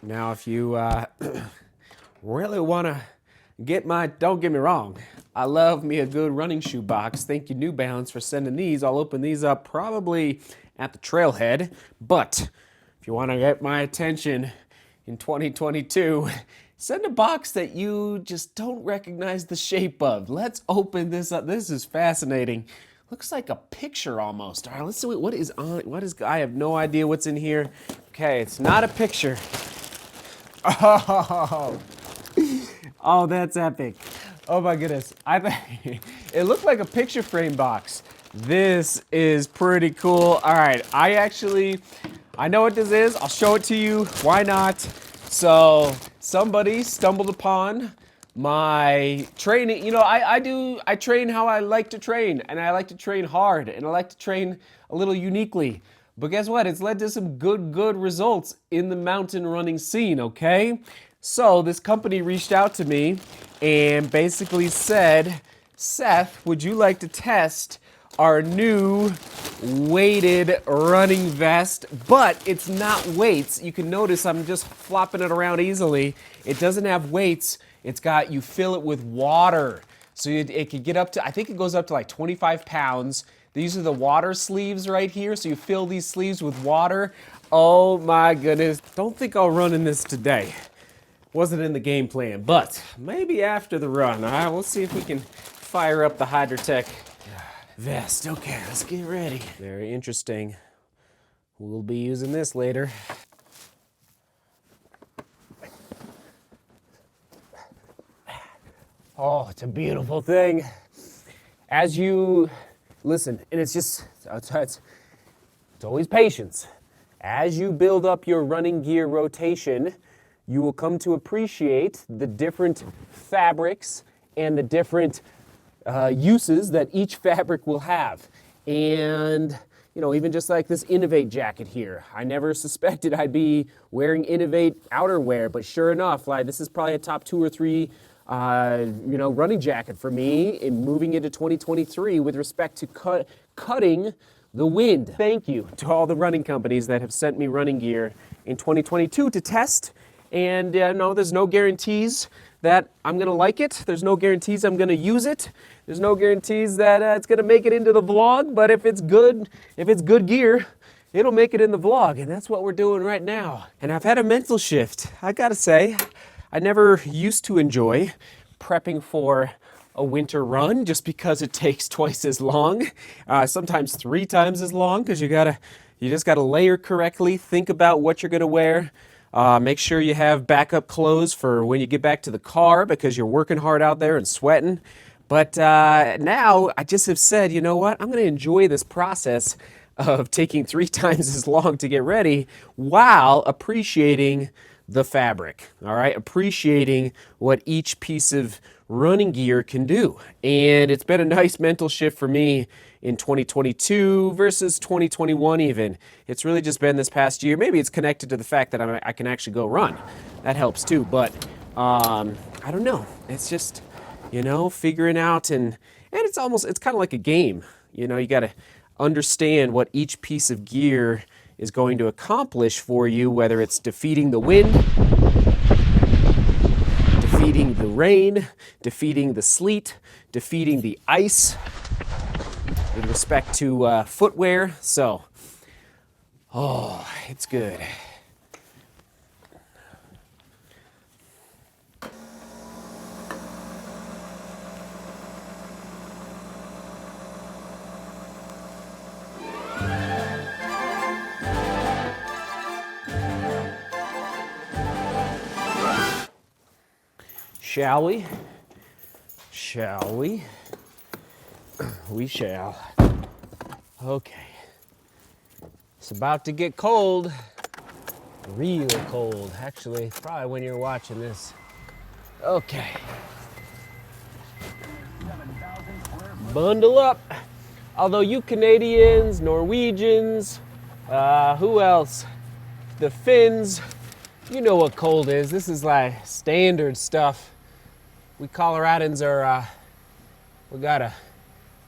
Now, if you really want to don't get me wrong, I love me a good running shoe box. Thank you, New Balance, for sending these. I'll open these up probably at the trailhead. But if you want to get my attention in 2022, send a box that you just don't recognize the shape of. Let's open this up. This is fascinating. Looks like a picture almost. All right, let's see what is on. I have no idea what's in here. Okay, it's not a picture. Oh, oh, that's epic. Oh my goodness. It looked like a picture frame box. This is pretty cool. All right, I know what this is. I'll show it to you. Why not? So somebody stumbled upon my training. You know, I train how I like to train, and I like to train hard, and I like to train a little uniquely. But guess what? It's led to some good results in the mountain running scene, okay? So this company reached out to me and basically said, Seth, would you like to test our new weighted running vest? But it's not weights. You can notice I'm just flopping it around easily. It doesn't have weights. You fill it with water. So it could get up to, I think it goes up to like 25 pounds. These are the water sleeves right here. So you fill these sleeves with water. Oh my goodness. Don't think I'll run in this today. Wasn't in the game plan, but maybe after the run. All right, we'll see if we can fire up the Hydrotech vest. Okay, let's get ready. Very interesting. We'll be using this later. Oh, it's a beautiful thing. As you listen, and it's always patience. As you build up your running gear rotation, you will come to appreciate the different fabrics and the different uses that each fabric will have. And, you know, even just like this Innovate jacket here, I never suspected I'd be wearing Innovate outerwear, but sure enough, like this is probably a top 2 or 3 running jacket for me in moving into 2023 with respect to cutting the wind. Thank you to all the running companies that have sent me running gear in 2022 to test. And no, there's no guarantees that I'm gonna like it. There's no guarantees I'm gonna use it. There's no guarantees that it's gonna make it into the vlog, but if it's good gear, it'll make it in the vlog, and that's what we're doing right now. And I've had a mental shift. I gotta say, I never used to enjoy prepping for a winter run just because it takes twice as long, sometimes 3 times as long, because you just gotta layer correctly, think about what you're gonna wear, make sure you have backup clothes for when you get back to the car because you're working hard out there and sweating. But now I just have said, you know what, I'm gonna enjoy this process of taking 3 times as long to get ready while appreciating the fabric, all right? Appreciating what each piece of running gear can do. And it's been a nice mental shift for me in 2022 versus 2021 even. It's really just been this past year. Maybe it's connected to the fact that I can actually go run. That helps too, but I don't know. It's just, you know, figuring out and it's kind of like a game. You know, you got to understand what each piece of gear is going to accomplish for you, whether it's defeating the wind, defeating the rain, defeating the sleet, defeating the ice with respect to footwear. So, oh, it's good. Shall we? Shall we? We shall. Okay. It's about to get cold. Real cold, actually. Probably when you're watching this. Okay. Bundle up. Although you Canadians, Norwegians, who else? The Finns, you know what cold is. This is like standard stuff. We Coloradans are, we gotta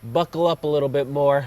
buckle up a little bit more.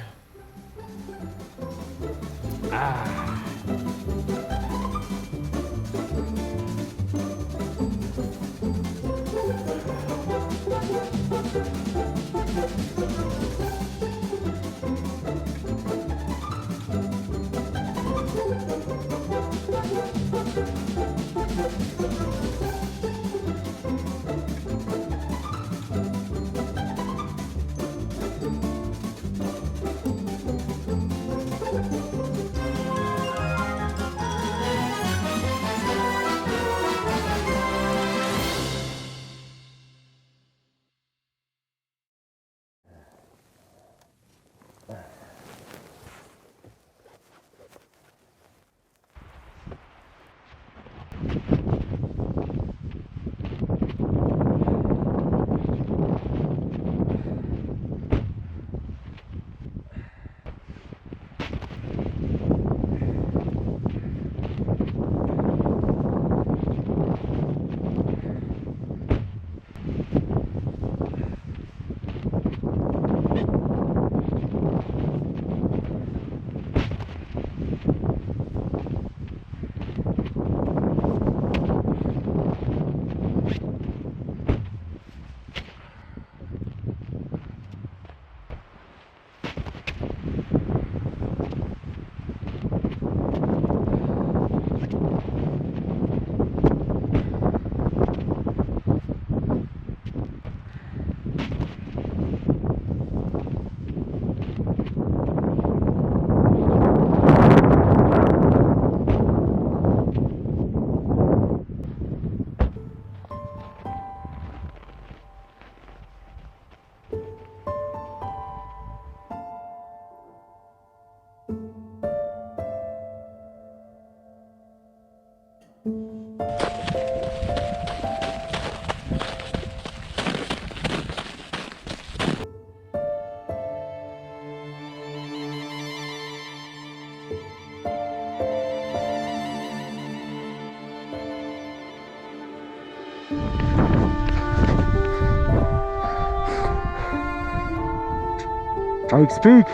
Pikes Peak,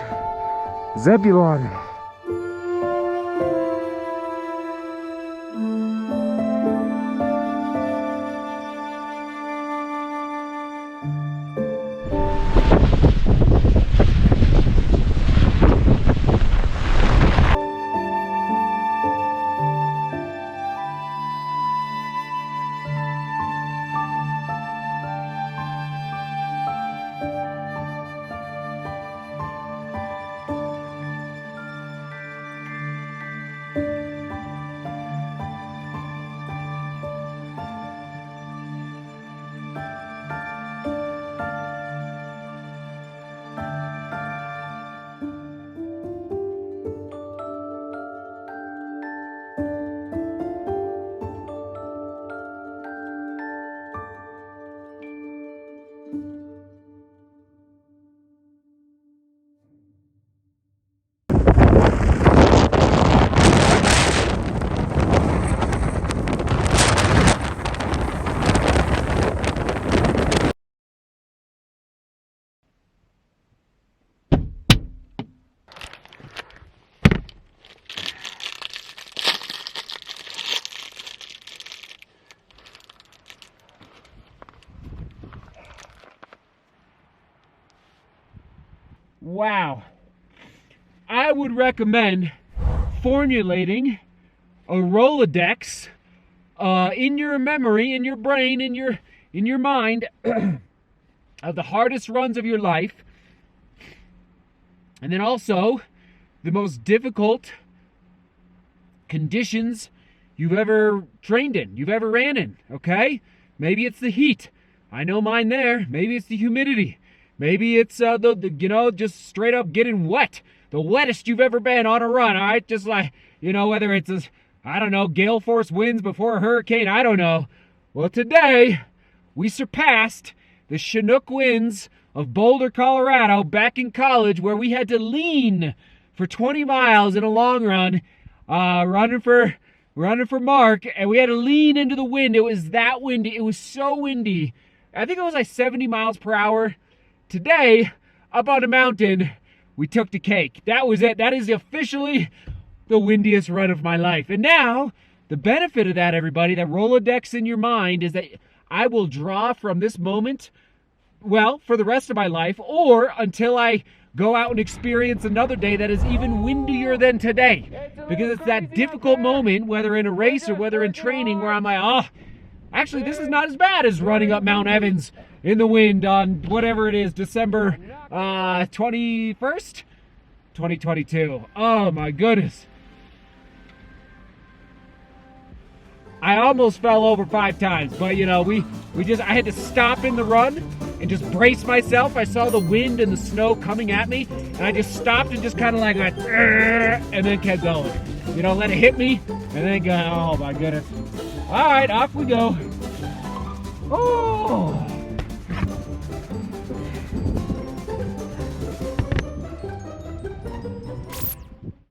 Zebulon. Wow. I would recommend formulating a Rolodex in your memory, in your brain, in your mind of the hardest runs of your life, and then also the most difficult conditions you've ever trained in, you've ever ran in, okay? Maybe it's the heat. I know mine there. Maybe it's the humidity. Maybe it's just straight up getting wet. The wettest you've ever been on a run, all right? Just like, whether it's, gale force winds before a hurricane, I don't know. Well, today, we surpassed the Chinook winds of Boulder, Colorado, back in college, where we had to lean for 20 miles in a long run, running for Mark, and we had to lean into the wind. It was that windy. It was so windy. I think it was like 70 miles per hour. Today, up on a mountain, we took the cake. That was it. That is officially the windiest run of my life. And now, the benefit of that, everybody, that Rolodex in your mind, is that I will draw from this moment, well, for the rest of my life, or until I go out and experience another day that is even windier than today. Because it's that difficult moment, whether in a race or whether in training, where I'm like, actually, this is not as bad as running up Mount Evans in the wind on whatever it is, December 21st, 2022. Oh my goodness. I almost fell over 5 times, but I had to stop in the run and just brace myself. I saw the wind and the snow coming at me, and I just stopped and just kind of like went, and then kept going. Let it hit me, and then go, oh my goodness. All right, off we go. Oh.